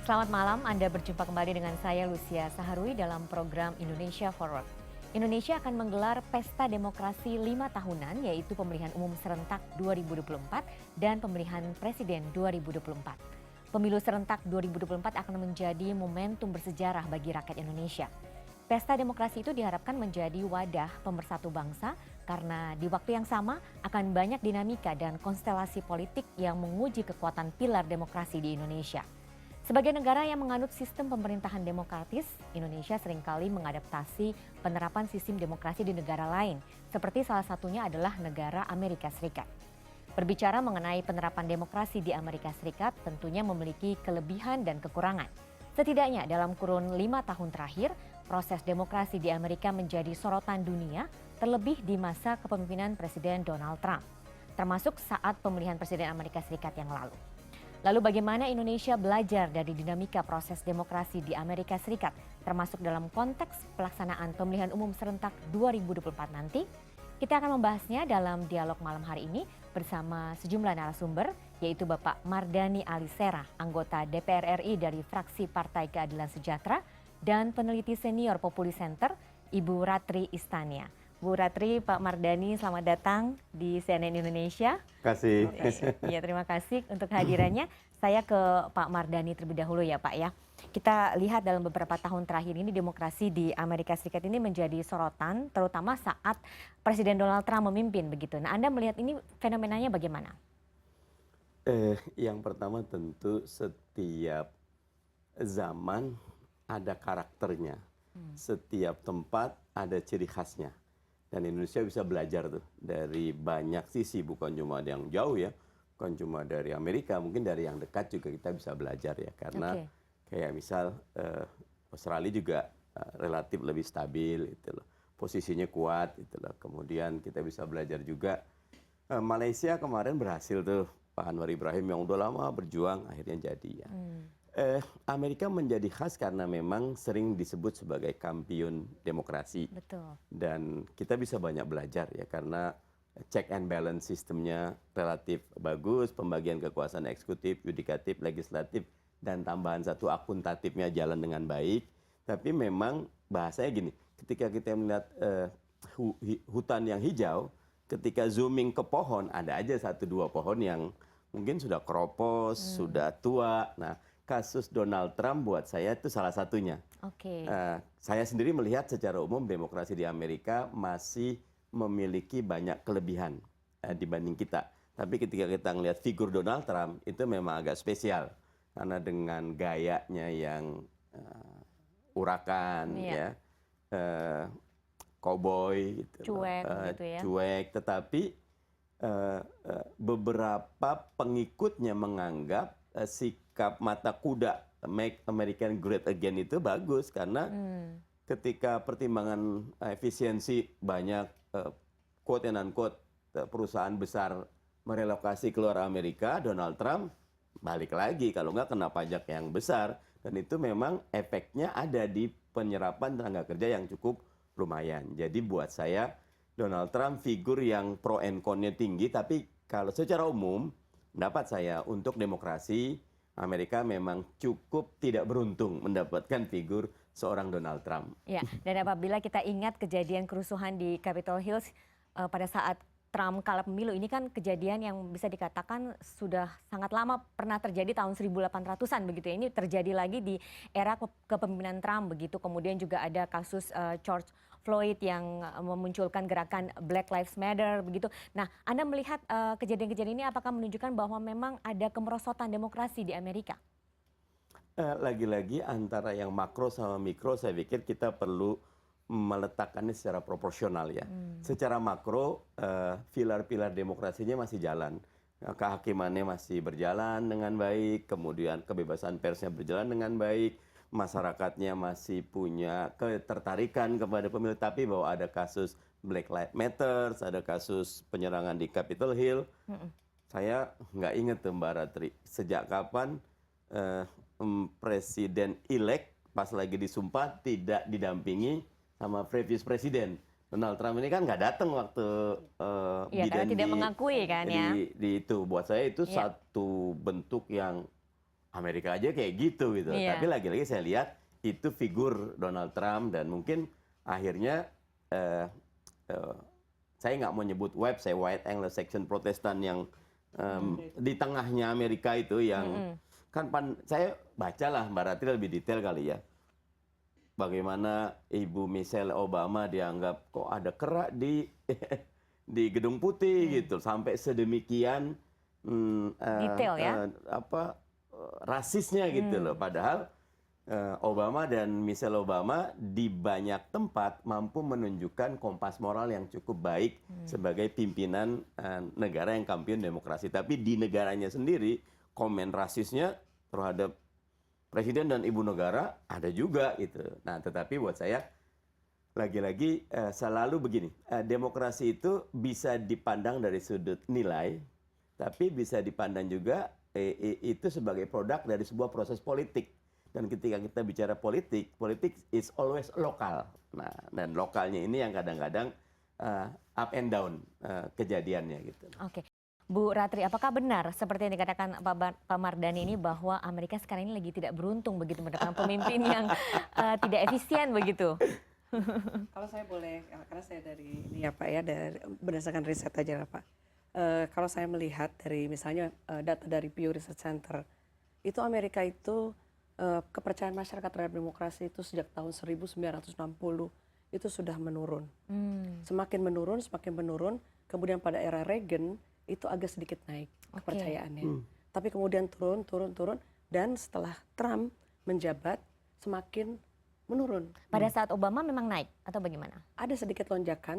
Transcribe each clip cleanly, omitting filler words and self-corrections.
Selamat malam, Anda berjumpa kembali dengan saya Lucia Saharwi dalam program Indonesia Forward. Indonesia akan menggelar pesta demokrasi 5 tahunan yaitu pemilihan umum serentak 2024 dan pemilihan presiden 2024. Pemilu serentak 2024 akan menjadi momentum bersejarah bagi rakyat Indonesia. Pesta demokrasi itu diharapkan menjadi wadah pemersatu bangsa karena di waktu yang sama akan banyak dinamika dan konstelasi politik yang menguji kekuatan pilar demokrasi di Indonesia. Sebagai negara yang menganut sistem pemerintahan demokratis, Indonesia seringkali mengadaptasi penerapan sistem demokrasi di negara lain, seperti salah satunya adalah negara Amerika Serikat. Berbicara mengenai penerapan demokrasi di Amerika Serikat tentunya memiliki kelebihan dan kekurangan. Setidaknya dalam kurun 5 tahun terakhir, proses demokrasi di Amerika menjadi sorotan dunia, terlebih di masa kepemimpinan Presiden Donald Trump, termasuk saat pemilihan Presiden Amerika Serikat yang lalu. Lalu bagaimana Indonesia belajar dari dinamika proses demokrasi di Amerika Serikat, termasuk dalam konteks pelaksanaan pemilihan umum serentak 2024 nanti? Kita akan membahasnya dalam dialog malam hari ini bersama sejumlah narasumber, yaitu Bapak Mardhani Alisera, anggota DPR RI dari fraksi Partai Keadilan Sejahtera, dan peneliti senior Populi Center, Ibu Ratri Istania. Bu Ratri, Pak Mardhani, selamat datang di CNN Indonesia. Terima kasih. Ya, terima kasih untuk kehadirannya. Saya ke Pak Mardhani terlebih dahulu ya Pak ya. Kita lihat dalam beberapa tahun terakhir ini demokrasi di Amerika Serikat ini menjadi sorotan, terutama saat Presiden Donald Trump memimpin begitu. Nah, Anda melihat ini fenomenanya bagaimana? Yang pertama tentu setiap zaman ada karakternya. Setiap tempat ada ciri khasnya. Dan Indonesia bisa belajar tuh dari banyak sisi, bukan cuma yang jauh ya, bukan cuma dari Amerika, mungkin dari yang dekat juga kita bisa belajar ya. Karena kayak misal Australia juga relatif lebih stabil, gitu loh. Posisinya kuat, gitu loh. Kemudian kita bisa belajar juga Malaysia kemarin berhasil tuh, Pak Anwar Ibrahim yang udah lama berjuang akhirnya jadi ya. Amerika menjadi khas karena memang sering disebut sebagai kampiun demokrasi. Betul. Dan kita bisa banyak belajar ya karena check and balance sistemnya relatif bagus, pembagian kekuasaan eksekutif, yudikatif, legislatif, dan tambahan satu akuntatifnya jalan dengan baik. Tapi memang bahasanya gini, ketika kita melihat hutan yang hijau, ketika zooming ke pohon, ada aja satu dua pohon yang mungkin sudah keropos, sudah tua. Nah, kasus Donald Trump buat saya itu salah satunya. Saya sendiri melihat secara umum demokrasi di Amerika masih memiliki banyak kelebihan dibanding kita. Tapi ketika kita melihat figur Donald Trump itu memang agak spesial. Karena dengan gayanya yang urakan, ya, cowboy, gitu, cuek, tetapi beberapa pengikutnya menganggap sikap mata kuda Make American Great Again itu bagus karena ketika pertimbangan efisiensi banyak quote and unquote perusahaan besar merelokasi keluar Amerika, Donald Trump balik lagi kalau nggak kena pajak yang besar, dan itu memang efeknya ada di penyerapan tenaga kerja yang cukup lumayan. Jadi buat saya Donald Trump figur yang pro and con-nya tinggi, tapi kalau secara umum pendapat saya untuk demokrasi Amerika memang cukup tidak beruntung mendapatkan figur seorang Donald Trump. Ya, dan apabila kita ingat kejadian kerusuhan di Capitol Hill pada saat Trump kalah pemilu, ini kan kejadian yang bisa dikatakan sudah sangat lama pernah terjadi tahun 1800-an begitu ya. Ini terjadi lagi di era kepemimpinan Trump begitu. Kemudian juga ada kasus George Floyd yang memunculkan gerakan Black Lives Matter begitu. Nah, Anda melihat kejadian-kejadian ini apakah menunjukkan bahwa memang ada kemerosotan demokrasi di Amerika? Lagi-lagi antara yang makro sama mikro saya pikir kita perlu meletakkannya secara proporsional ya. Secara makro pilar-pilar demokrasinya masih jalan. Kehakimannya masih berjalan dengan baik, kemudian kebebasan persnya berjalan dengan baik, masyarakatnya masih punya ketertarikan kepada pemilu, tapi bahwa ada kasus Black Lives Matter, ada kasus penyerangan di Capitol Hill, saya nggak ingat tuh Mbak Ratri, sejak kapan presiden-elect pas lagi disumpah tidak didampingi sama previous presiden. Donald Trump ini kan nggak datang waktu Biden tidak mengakui kan ya. Di itu buat saya itu satu bentuk yang Amerika aja kayak gitu gitu. Iya. Tapi lagi-lagi saya lihat itu figur Donald Trump dan mungkin akhirnya eh, eh, saya nggak mau nyebut web, saya white Anglo-Saxon Protestan yang di tengahnya Amerika itu yang kan saya bacalah Mbak Ratri lebih detail kali ya. Bagaimana Ibu Michelle Obama dianggap kok ada kerak di di Gedung Putih gitu sampai sedemikian Detail ya. rasisnya gitu loh. Padahal Obama dan Michelle Obama di banyak tempat mampu menunjukkan kompas moral yang cukup baik sebagai pimpinan negara yang kampiun demokrasi. Tapi di negaranya sendiri komen rasisnya terhadap presiden dan ibu negara ada juga gitu. Nah, tetapi buat saya lagi-lagi selalu begini, demokrasi itu bisa dipandang dari sudut nilai, tapi bisa dipandang juga itu sebagai produk dari sebuah proses politik. Dan ketika kita bicara politik, politik is always lokal. Nah, dan lokalnya ini yang kadang-kadang up and down kejadiannya gitu. Oke. Bu Ratri, apakah benar seperti yang dikatakan Pak Mardhani ini bahwa Amerika sekarang ini lagi tidak beruntung begitu mendapatkan pemimpin yang tidak efisien begitu? Kalau saya boleh, karena saya dari ini ya Pak ya, berdasarkan riset aja lah Pak. Kalau saya melihat dari misalnya data dari Pew Research Center, itu Amerika itu kepercayaan masyarakat terhadap demokrasi itu sejak tahun 1960 itu sudah menurun. Semakin menurun, kemudian pada era Reagan itu agak sedikit naik kepercayaannya. Tapi kemudian turun, dan setelah Trump menjabat semakin menurun. Pada saat Obama memang naik atau bagaimana? Ada sedikit lonjakan,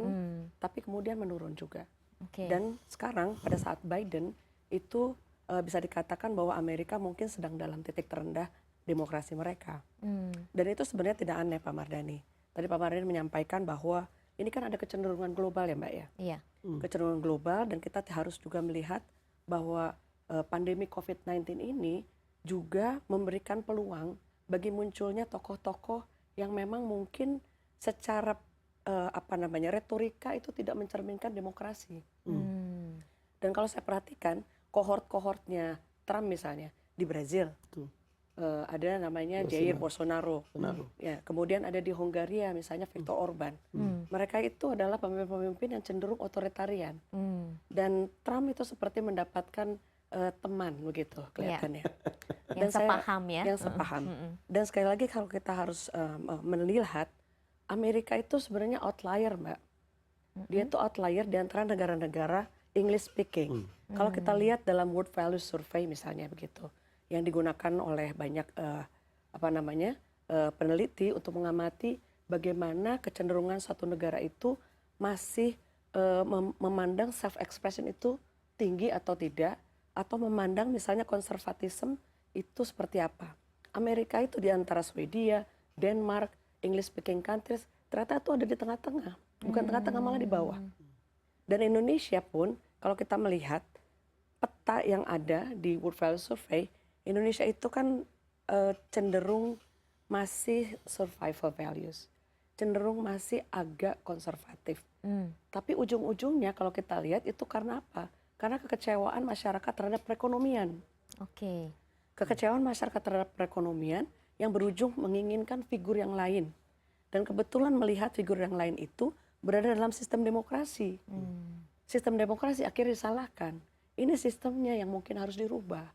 tapi kemudian menurun juga. Okay. Dan sekarang pada saat Biden itu bisa dikatakan bahwa Amerika mungkin sedang dalam titik terendah demokrasi mereka. Dan itu sebenarnya tidak aneh Pak Mardhani. Tadi Pak Mardhani menyampaikan bahwa ini kan ada kecenderungan global ya Mbak ya. Iya. Kecenderungan global dan kita harus juga melihat bahwa pandemi COVID-19 ini juga memberikan peluang bagi munculnya tokoh-tokoh yang memang mungkin secara retorika itu tidak mencerminkan demokrasi. Dan kalau saya perhatikan kohort-kohortnya Trump misalnya di Brazil, ada namanya Jair Bolsonaro. Ya, kemudian ada di Hongaria misalnya Viktor Orban. Mereka itu adalah pemimpin-pemimpin yang cenderung otoritarian. Dan Trump itu seperti mendapatkan teman begitu kelihatannya. Yang sepaham ya. Yang sepaham. Dan sekali lagi kalau kita harus melihat Amerika itu sebenarnya outlier Mbak. Dia itu outlier di antara negara-negara English speaking. Kalau kita lihat dalam World Values Survey misalnya begitu, yang digunakan oleh banyak peneliti untuk mengamati bagaimana kecenderungan suatu negara itu masih memandang self expression itu tinggi atau tidak, atau memandang misalnya konservatisme itu seperti apa. Amerika itu di antara Swedia, Denmark, English speaking countries ternyata itu ada di tengah-tengah, bukan tengah-tengah malah di bawah. Dan Indonesia pun kalau kita melihat peta yang ada di World Values Survey, Indonesia itu kan cenderung masih survival values, cenderung masih agak konservatif. Tapi ujung-ujungnya kalau kita lihat itu karena apa? Karena kekecewaan masyarakat terhadap perekonomian. Kekecewaan masyarakat terhadap perekonomian yang berujung menginginkan figur yang lain. Dan kebetulan melihat figur yang lain itu berada dalam sistem demokrasi. Sistem demokrasi akhirnya disalahkan. Ini sistemnya yang mungkin harus dirubah.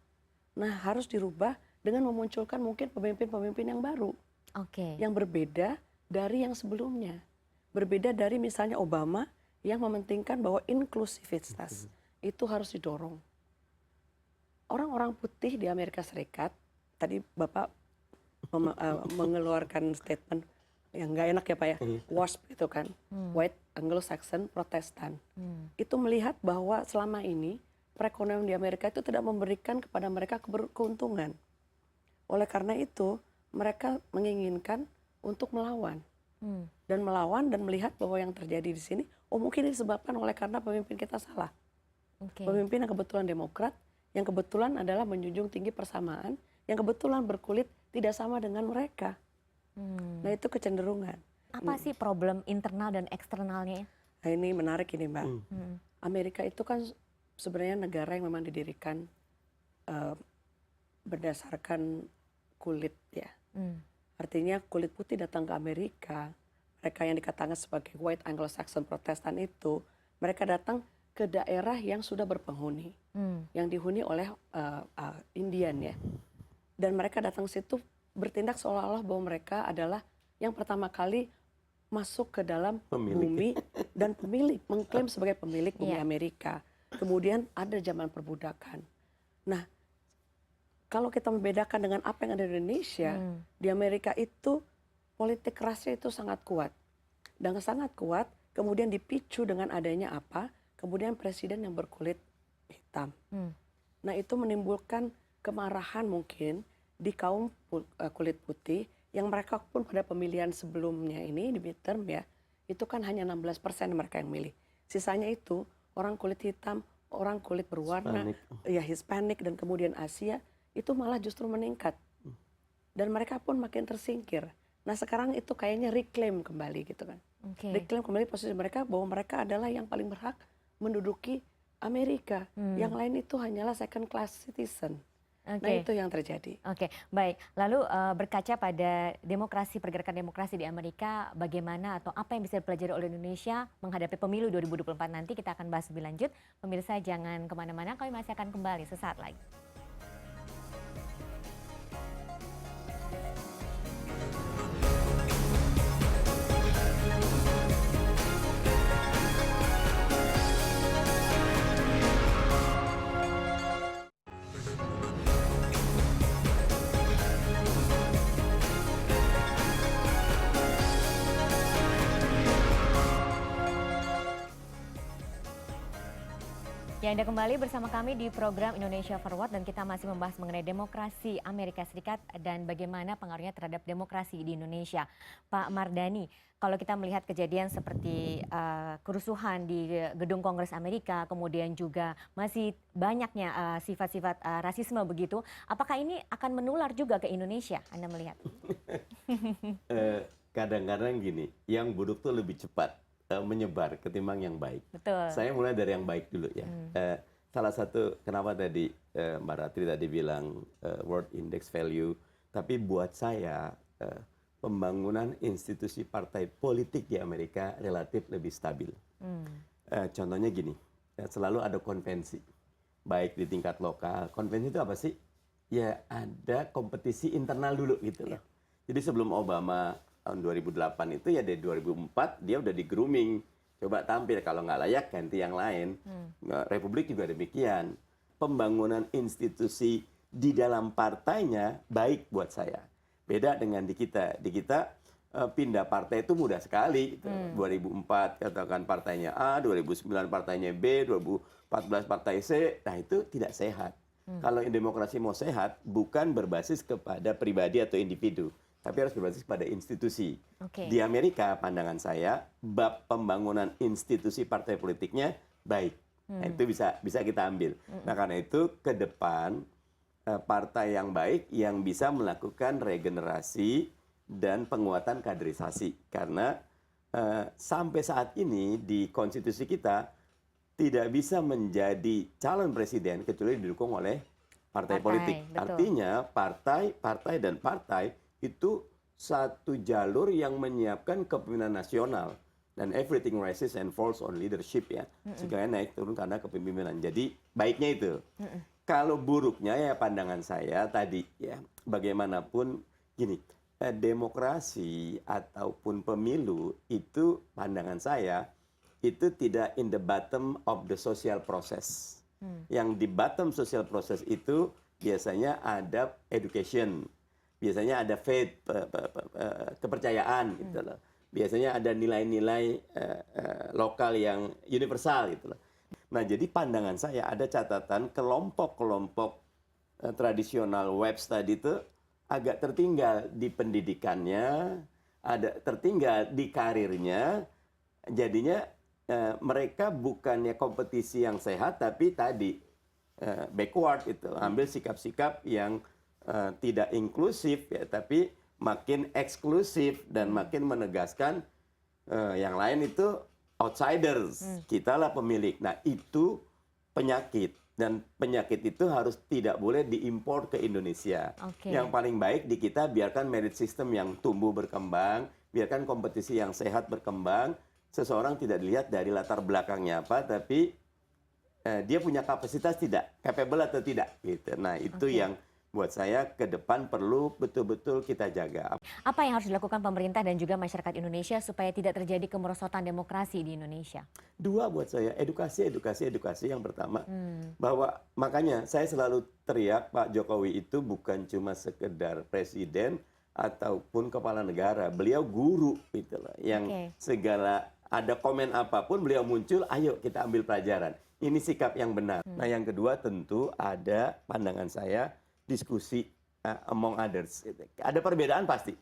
Nah, harus dirubah dengan memunculkan mungkin pemimpin-pemimpin yang baru. Yang berbeda dari yang sebelumnya. Berbeda dari misalnya Obama yang mementingkan bahwa inklusivitas itu harus didorong. Orang-orang putih di Amerika Serikat, tadi Bapak mengeluarkan statement yang nggak enak ya Pak ya, WASP itu kan, White Anglo-Saxon Protestan. Itu melihat bahwa selama ini perekonomian di Amerika itu tidak memberikan kepada mereka keuntungan. Oleh karena itu, mereka menginginkan untuk melawan. Dan melawan dan melihat bahwa yang terjadi di sini, mungkin disebabkan oleh karena pemimpin kita salah. Pemimpin yang kebetulan demokrat, yang kebetulan adalah menjunjung tinggi persamaan, yang kebetulan berkulit tidak sama dengan mereka. Nah itu kecenderungan. Apa sih problem internal dan eksternalnya? Nah ini menarik ini Mbak. Amerika itu kan sebenarnya negara yang memang didirikan berdasarkan kulit ya. Hmm. Artinya kulit putih datang ke Amerika, mereka yang dikatakan sebagai white Anglo-Saxon Protestan itu, mereka datang ke daerah yang sudah berpenghuni, yang dihuni oleh Indian ya. Dan mereka datang situ bertindak seolah-olah bahwa mereka adalah yang pertama kali masuk ke dalam bumi dan pemilik, mengklaim sebagai pemilik bumi Amerika. Kemudian ada zaman perbudakan. Nah, kalau kita membedakan dengan apa yang ada di Indonesia, di Amerika itu politik rasnya itu sangat kuat. Dan sangat kuat, kemudian dipicu dengan adanya apa? Kemudian presiden yang berkulit hitam. Nah, itu menimbulkan kemarahan mungkin di kaum kulit putih yang mereka pun pada pemilihan sebelumnya ini di midterm ya, itu kan hanya 16% mereka yang milih. Sisanya itu orang kulit hitam, orang kulit berwarna, Hispanic dan kemudian Asia, itu malah justru meningkat. Dan mereka pun makin tersingkir. Nah, sekarang itu kayaknya reclaim kembali gitu kan. Reclaim kembali posisi mereka bahwa mereka adalah yang paling berhak menduduki Amerika. Yang lain itu hanyalah second class citizen. Nah, itu yang terjadi. Baik. Lalu berkaca pada demokrasi, pergerakan demokrasi di Amerika, bagaimana atau apa yang bisa dipelajari oleh Indonesia menghadapi pemilu 2024 nanti, kita akan bahas lebih lanjut. Pemirsa jangan kemana-mana, kami masih akan kembali sesaat lagi. Ya, Anda kembali bersama kami di program Indonesia Forward dan kita masih membahas mengenai demokrasi Amerika Serikat dan bagaimana pengaruhnya terhadap demokrasi di Indonesia. Pak Mardhani, kalau kita melihat kejadian seperti kerusuhan di gedung Kongres Amerika, kemudian juga masih banyaknya sifat-sifat rasisme begitu, apakah ini akan menular juga ke Indonesia, Anda melihat? Kadang-kadang gini, yang buruk tuh lebih cepat menyebar ketimbang yang baik. Betul. Saya mulai dari yang baik dulu ya. Salah satu kenapa tadi Mbak Ratri tadi bilang World Index Value, tapi buat saya pembangunan institusi partai politik di Amerika relatif lebih stabil. Contohnya gini, selalu ada konvensi, baik di tingkat lokal. Konvensi itu apa sih? Ya ada kompetisi internal dulu gitu loh. Jadi sebelum Obama tahun 2008 itu ya dari 2004 dia udah di grooming, coba tampil, kalau nggak layak ganti yang lain. Republik juga demikian. Pembangunan institusi di dalam partainya baik buat saya. Beda dengan di kita pindah partai itu mudah sekali. 2004 katakan partainya A, 2009 partainya B, 2014 partai C, nah itu tidak sehat. Kalau demokrasi mau sehat bukan berbasis kepada pribadi atau individu, tapi harus berbasis pada institusi. Di Amerika, pandangan saya, bab pembangunan institusi partai politiknya baik. Nah, itu bisa kita ambil. Nah, karena itu ke depan partai yang baik yang bisa melakukan regenerasi dan penguatan kaderisasi. Karena sampai saat ini di konstitusi kita tidak bisa menjadi calon presiden kecuali didukung oleh partai politik. Betul. Artinya partai dan partai itu satu jalur yang menyiapkan kepemimpinan nasional, dan everything rises and falls on leadership ya, segalanya naik turun karena kepemimpinan. Jadi baiknya itu. Kalau buruknya ya pandangan saya tadi ya, bagaimanapun gini, demokrasi ataupun pemilu itu pandangan saya itu tidak in the bottom of the social process. Yang di bottom social process itu biasanya ada education. Biasanya ada faith, kepercayaan gitu loh. Biasanya ada nilai-nilai lokal yang universal gitu loh. Nah, jadi pandangan saya ada catatan kelompok-kelompok tradisional Webs tadi itu agak tertinggal di pendidikannya, ada tertinggal di karirnya. Jadinya mereka bukannya kompetisi yang sehat, tapi tadi backward itu, ambil sikap-sikap yang tidak inklusif ya, tapi makin eksklusif dan makin menegaskan yang lain itu outsiders, kitalah pemilik. Nah, itu penyakit. Dan penyakit itu harus tidak boleh diimpor ke Indonesia. Oke. Yang paling baik di kita biarkan merit system yang tumbuh berkembang, biarkan kompetisi yang sehat berkembang. Seseorang tidak dilihat dari latar belakangnya apa, tapi dia punya kapasitas tidak, capable atau tidak. Gitu. Nah itu Oke. yang buat saya ke depan perlu betul-betul kita jaga. Apa yang harus dilakukan pemerintah dan juga masyarakat Indonesia supaya tidak terjadi kemerosotan demokrasi di Indonesia? Dua buat saya, edukasi yang pertama. Bahwa makanya saya selalu teriak Pak Jokowi itu bukan cuma sekedar presiden ataupun kepala negara. Beliau guru gitu loh. Yang segala ada komen apapun beliau muncul, ayo kita ambil pelajaran. Ini sikap yang benar. Nah yang kedua tentu ada pandangan saya, diskusi among others. Ada perbedaan pasti.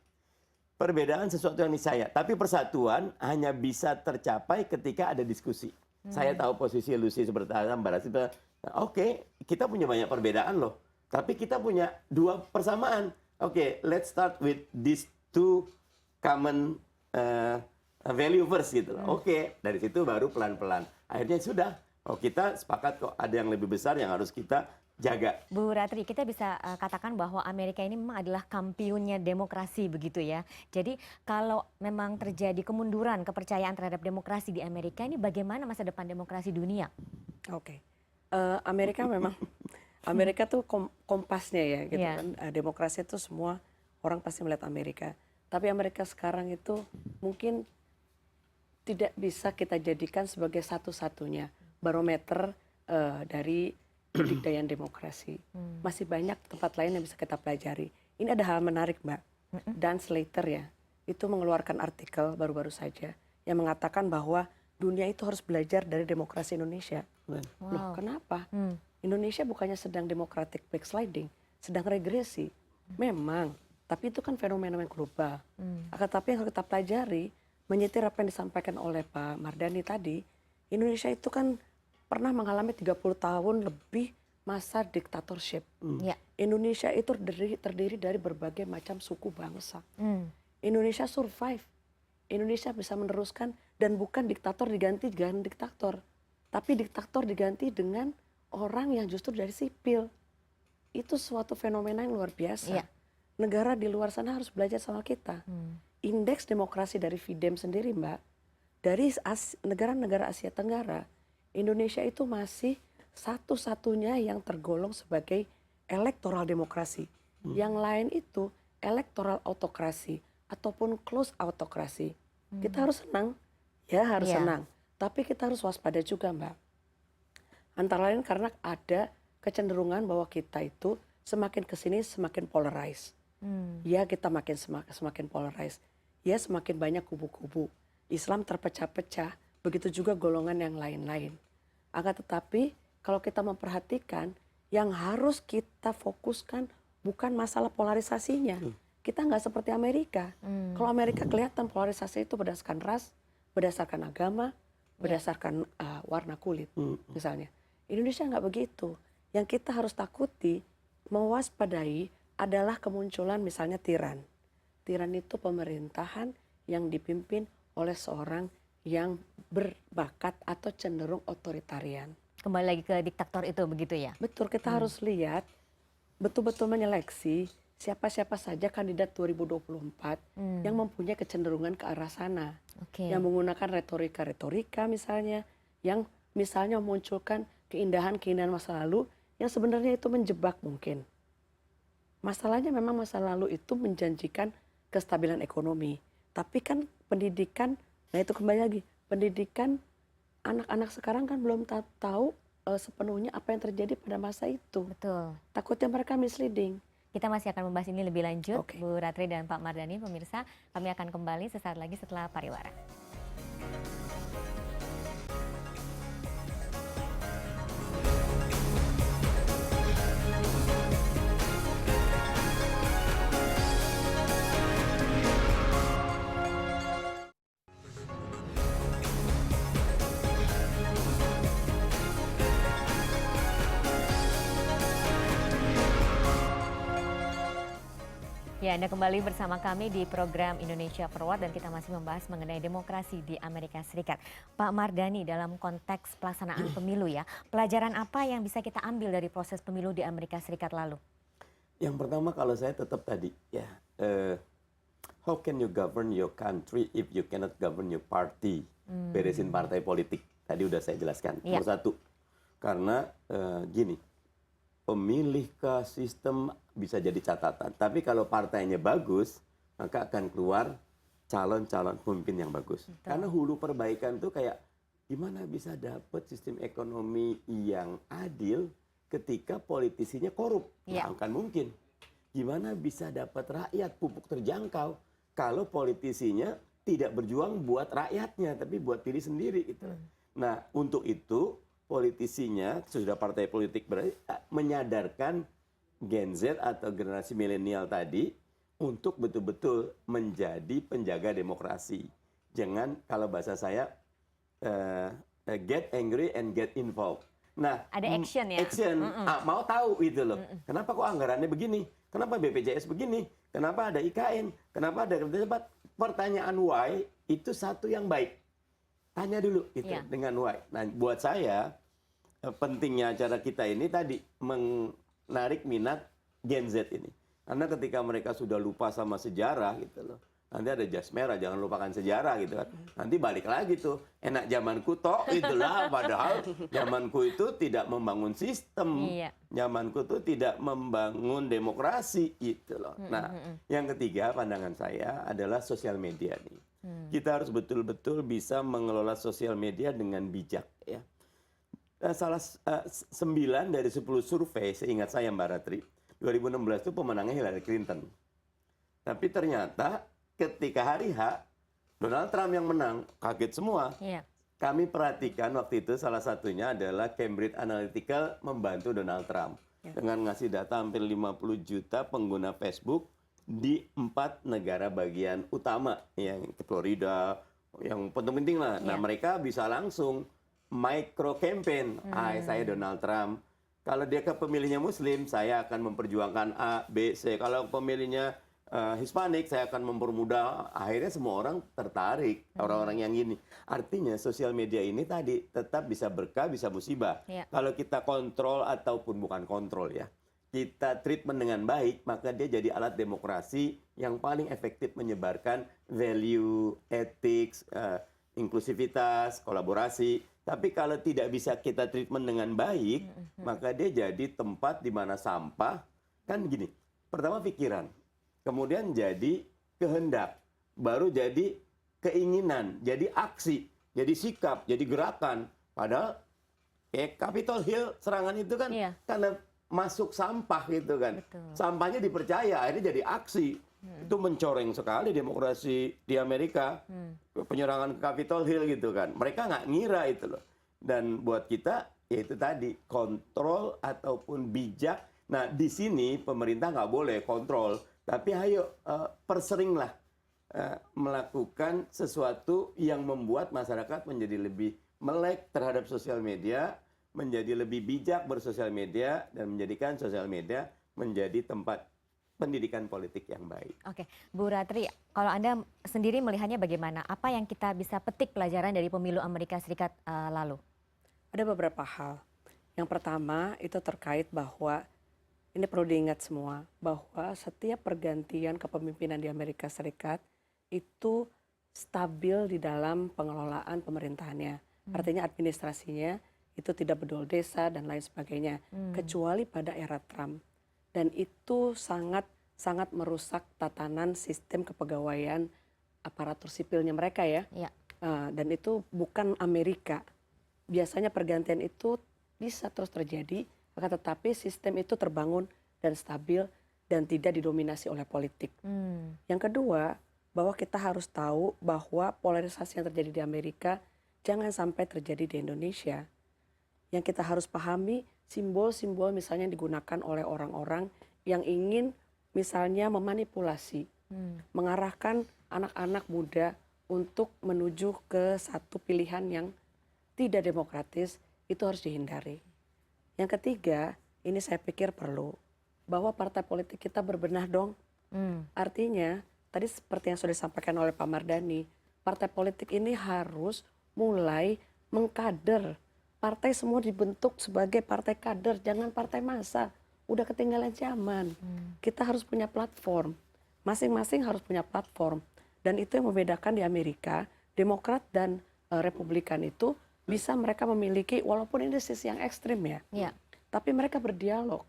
Perbedaan sesuatu yang niscaya. Tapi persatuan hanya bisa tercapai ketika ada diskusi. Saya tahu posisi Lucy seperti apa, Mbak Rasi. Oke, kita punya banyak perbedaan loh. Tapi kita punya dua persamaan. Oke, let's start with these two common value first gitu loh. Oke, dari situ baru pelan-pelan. Akhirnya sudah. Oh kita sepakat kok ada yang lebih besar yang harus kita jaga. Bu Ratri, kita bisa katakan bahwa Amerika ini memang adalah kampionnya demokrasi begitu ya. Jadi kalau memang terjadi kemunduran kepercayaan terhadap demokrasi di Amerika, ini bagaimana masa depan demokrasi dunia? Oke. Amerika memang Amerika tuh kompasnya ya gitu Iya. kan. Demokrasi itu semua orang pasti melihat Amerika. Tapi Amerika sekarang itu mungkin tidak bisa kita jadikan sebagai satu-satunya barometer dari kebudayaan demokrasi. Masih banyak tempat lain yang bisa kita pelajari. Ini ada hal menarik, Mbak. Dan Slater ya, itu mengeluarkan artikel baru-baru saja yang mengatakan bahwa dunia itu harus belajar dari demokrasi Indonesia. Loh, kenapa? Indonesia bukannya sedang democratic backsliding, sedang regresi. Memang, tapi itu kan fenomena yang global. Akan tapi yang harus kita pelajari, menyetir apa yang disampaikan oleh Pak Mardhani tadi, Indonesia itu kan pernah mengalami 30 tahun lebih masa diktatorship. Ya. Indonesia itu terdiri dari berbagai macam suku bangsa. Indonesia survive. Indonesia bisa meneruskan dan bukan diktator diganti dengan diktator. Tapi diktator diganti dengan orang yang justru dari sipil. Itu suatu fenomena yang luar biasa. Iya. Negara di luar sana harus belajar sama kita. Indeks demokrasi dari FIDEM sendiri, Mbak, dari negara-negara Asia Tenggara, Indonesia itu masih satu-satunya yang tergolong sebagai elektoral demokrasi. Yang lain itu elektoral autokrasi ataupun close autokrasi. Kita harus senang, ya harus senang. Tapi kita harus waspada juga, Mbak. Antara lain karena ada kecenderungan bahwa kita itu semakin kesini semakin polarized. Ya kita semakin polarized. Ya semakin banyak kubu-kubu. Islam terpecah-pecah. Begitu juga golongan yang lain-lain. Akan tetapi kalau kita memperhatikan yang harus kita fokuskan bukan masalah polarisasinya. Kita nggak seperti Amerika. Kalau Amerika kelihatan polarisasi itu berdasarkan ras, berdasarkan agama, berdasarkan warna kulit misalnya. Indonesia nggak begitu. Yang kita harus takuti, mewaspadai adalah kemunculan misalnya tiran. Tiran itu pemerintahan yang dipimpin oleh seorang yang berbakat atau cenderung otoritarian. Kembali lagi ke diktator itu begitu ya? Betul, kita harus lihat, betul-betul menyeleksi siapa-siapa saja kandidat 2024 yang mempunyai kecenderungan ke arah sana. Yang menggunakan retorika-retorika misalnya, yang misalnya memunculkan keindahan-keindahan masa lalu yang sebenarnya itu menjebak mungkin. Masalahnya memang masa lalu itu menjanjikan kestabilan ekonomi. Tapi kan pendidikan, nah itu kembali lagi, pendidikan anak-anak sekarang kan belum tahu sepenuhnya apa yang terjadi pada masa itu. Betul. Takutnya mereka misleading. Kita masih akan membahas ini lebih lanjut, Oke. Bu Ratri dan Pak Mardhani. Pemirsa, kami akan kembali sesaat lagi setelah pariwara. Ya, Ya, Anda kembali bersama kami di program Indonesia Forward dan kita masih membahas mengenai demokrasi di Amerika Serikat. Pak Mardhani, dalam konteks pelaksanaan pemilu ya, pelajaran apa yang bisa kita ambil dari proses pemilu di Amerika Serikat lalu? Yang pertama kalau saya tetap tadi ya, how can you govern your country if you cannot govern your party? Beresin partai politik. Tadi udah saya jelaskan. Iya. Nomor satu, karena gini, pemilih ke sistem bisa jadi catatan. Tapi kalau partainya bagus, maka akan keluar calon-calon pemimpin yang bagus. Betul. Karena hulu perbaikan tuh kayak gimana bisa dapat sistem ekonomi yang adil ketika politisinya korup? Iya. Nggak akan mungkin. Gimana bisa dapat rakyat pupuk terjangkau kalau politisinya tidak berjuang buat rakyatnya, tapi buat diri sendiri gitu. Nah, untuk itu politisinya, sudah partai politik berarti menyadarkan Gen Z atau generasi milenial tadi untuk betul-betul menjadi penjaga demokrasi. Jangan, kalau bahasa saya, get angry and get involved. Nah, Ada action ya? Action, mau tahu itu loh. Kenapa kok anggarannya begini? Kenapa BPJS begini? Kenapa ada IKN? Kenapa ada kereta cepat? Pertanyaan why itu satu yang baik. Tanya dulu gitu dengan why. Nah, buat saya pentingnya acara kita ini tadi menarik minat Gen Z ini. Karena ketika mereka sudah lupa sama sejarah gitu loh. Nanti ada jas merah, jangan lupakan sejarah gitu kan. Nanti balik lagi tuh, enak zamanku tok itulah. Padahal zamanku itu tidak membangun sistem. Zamanku itu tidak membangun demokrasi gitu loh. Nah, yang ketiga pandangan saya adalah sosial media nih. Kita harus betul-betul bisa mengelola sosial media dengan bijak ya. Salah 9 dari 10 survei, seingat saya Mbak Ratri, 2016 itu pemenangnya Hillary Clinton. Tapi ternyata ketika hari H, Donald Trump yang menang, kaget semua. Iya. Kami perhatikan waktu itu salah satunya adalah Cambridge Analytica membantu Donald Trump. Dengan ngasih data hampir 50 juta pengguna Facebook di 4 negara bagian utama. Yang Florida, yang penting-penting lah. Nah mereka bisa langsung micro campaign, saya Donald Trump. Kalau dia ke pemilihnya Muslim, saya akan memperjuangkan A, B, C. Kalau pemilihnya Hispanik, saya akan mempermudah. Akhirnya semua orang tertarik, orang-orang yang gini. Artinya sosial media ini tadi tetap bisa berkah, bisa musibah. Kalau kita kontrol ataupun bukan kontrol ya, kita treatment dengan baik, maka dia jadi alat demokrasi yang paling efektif menyebarkan value, ethics, inklusivitas, kolaborasi. Tapi kalau tidak bisa kita treatment dengan baik, maka dia jadi tempat di mana sampah, kan gini, pertama pikiran, kemudian jadi kehendak, baru jadi keinginan, jadi aksi, jadi sikap, jadi gerakan. Padahal Capitol Hill serangan itu kan karena masuk sampah gitu kan. Betul. Sampahnya dipercaya, akhirnya jadi aksi. Itu mencoreng sekali demokrasi di Amerika. Penyerangan ke Capitol Hill gitu kan. Mereka nggak ngira itu loh. Dan buat kita, yaitu tadi, kontrol ataupun bijak. Nah, di sini pemerintah nggak boleh kontrol. Tapi ayo, perseringlah melakukan sesuatu yang membuat masyarakat menjadi lebih melek terhadap sosial media, menjadi lebih bijak bersosial media, dan menjadikan sosial media menjadi tempat pendidikan politik yang baik. Oke, Bu Ratri, kalau Anda sendiri melihatnya bagaimana? Apa yang kita bisa petik pelajaran dari pemilu Amerika Serikat lalu? Ada beberapa hal. Yang pertama itu terkait bahwa, ini perlu diingat semua, bahwa setiap pergantian kepemimpinan di Amerika Serikat itu stabil di dalam pengelolaan pemerintahannya. Artinya administrasinya itu tidak bedol desa dan lain sebagainya. Kecuali pada era Trump. Dan itu sangat merusak tatanan sistem kepegawaian aparatur sipilnya mereka ya. Dan itu bukan Amerika. Biasanya pergantian itu bisa terus terjadi, akan tetapi sistem itu terbangun dan stabil dan tidak didominasi oleh politik. Yang kedua, bahwa kita harus tahu bahwa polarisasi yang terjadi di Amerika jangan sampai terjadi di Indonesia. Yang kita harus pahami, simbol-simbol misalnya yang digunakan oleh orang-orang yang ingin misalnya memanipulasi, mengarahkan anak-anak muda untuk menuju ke satu pilihan yang tidak demokratis, itu harus dihindari. Yang ketiga, ini saya pikir perlu, bahwa partai politik kita berbenah dong. Artinya, tadi seperti yang sudah disampaikan oleh Pak Mardhani, partai politik ini harus mulai mengkader. Partai semua dibentuk sebagai partai kader, jangan partai massa. Udah ketinggalan zaman. Kita harus punya platform. Masing-masing harus punya platform. Dan itu yang membedakan di Amerika, Demokrat dan Republikan itu bisa mereka memiliki, walaupun ini sisi yang ekstrim ya, tapi mereka berdialog.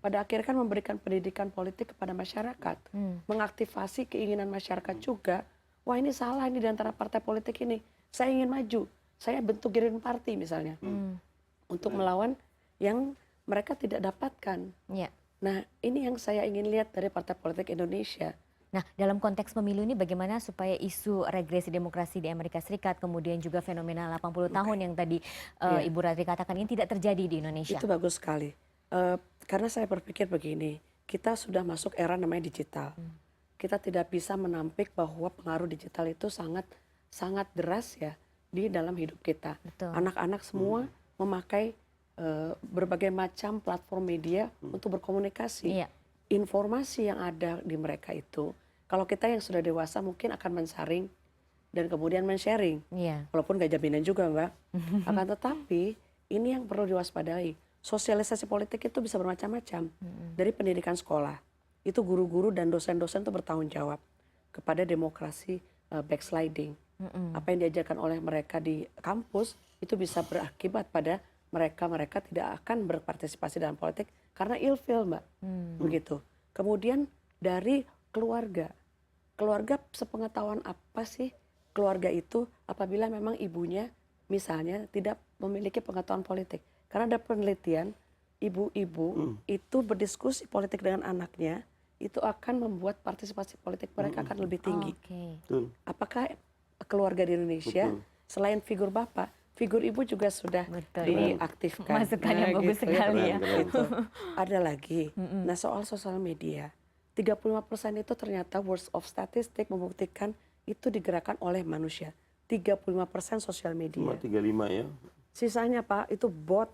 Pada akhirnya kan memberikan pendidikan politik kepada masyarakat, mengaktifasi keinginan masyarakat juga. Wah ini salah ini di antara partai politik ini. Saya ingin maju, saya bentuk Green Party misalnya, untuk melawan yang mereka tidak dapatkan. Nah ini yang saya ingin lihat dari partai politik Indonesia. Nah, dalam konteks pemilu ini bagaimana supaya isu regresi demokrasi di Amerika Serikat, kemudian juga fenomena 80 tahun yang tadi Ibu Ratri katakan ini tidak terjadi di Indonesia? Itu bagus sekali. Karena saya berpikir begini, kita sudah masuk era namanya digital. Kita tidak bisa menampik bahwa pengaruh digital itu sangat deras ya di dalam hidup kita. Anak-anak semua memakai berbagai macam platform media untuk berkomunikasi. Informasi yang ada di mereka itu, kalau kita yang sudah dewasa mungkin akan mensaring dan kemudian men-sharing. Walaupun gak jaminan juga Mbak. Akan tetapi ini yang perlu diwaspadai. Sosialisasi politik itu bisa bermacam-macam. Dari pendidikan sekolah, itu guru-guru dan dosen-dosen itu bertanggung jawab kepada demokrasi backsliding. Apa yang diajarkan oleh mereka di kampus itu bisa berakibat pada mereka tidak akan berpartisipasi dalam politik karena ilfil Mbak. Begitu. Kemudian dari keluarga. Keluarga sepengetahuan apa sih keluarga itu apabila memang ibunya misalnya tidak memiliki pengetahuan politik. Karena ada penelitian ibu-ibu itu berdiskusi politik dengan anaknya itu akan membuat partisipasi politik mereka akan lebih tinggi. Apakah keluarga di Indonesia selain figur bapak, figur ibu juga sudah diaktifkan. Masukan yang bagus sekali ya. Gitu. Ada lagi. Nah soal sosial media, 35% itu ternyata World of Statistics membuktikan itu digerakkan oleh manusia. 35% sosial media. 35 ya. Sisanya Pak itu bot.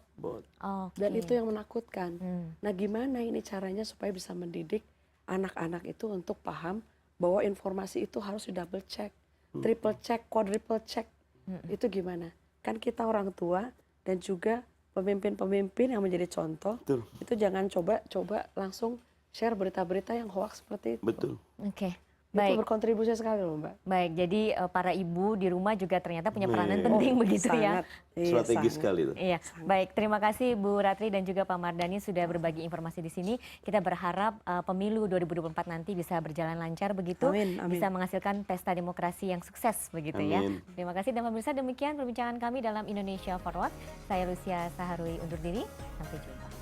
Dan itu yang menakutkan. Nah gimana ini caranya supaya bisa mendidik anak-anak itu untuk paham bahwa informasi itu harus di double check, triple check, quadruple check. Itu gimana? Kan kita orang tua dan juga pemimpin-pemimpin yang menjadi contoh. Itu jangan coba langsung share berita-berita yang hoax seperti itu. Itu berkontribusi sekali loh Mbak. Baik, jadi para ibu di rumah juga ternyata punya peranan penting begitu ya. Strategis sekali itu. Iya. Baik, terima kasih Bu Ratri dan juga Pak Mardhani sudah berbagi informasi di sini. Kita berharap pemilu 2024 nanti bisa berjalan lancar begitu, bisa menghasilkan pesta demokrasi yang sukses begitu ya. Terima kasih dan pemirsa, demikian perbincangan kami dalam Indonesia Forward. Saya Lucia Saharwi undur diri, sampai jumpa.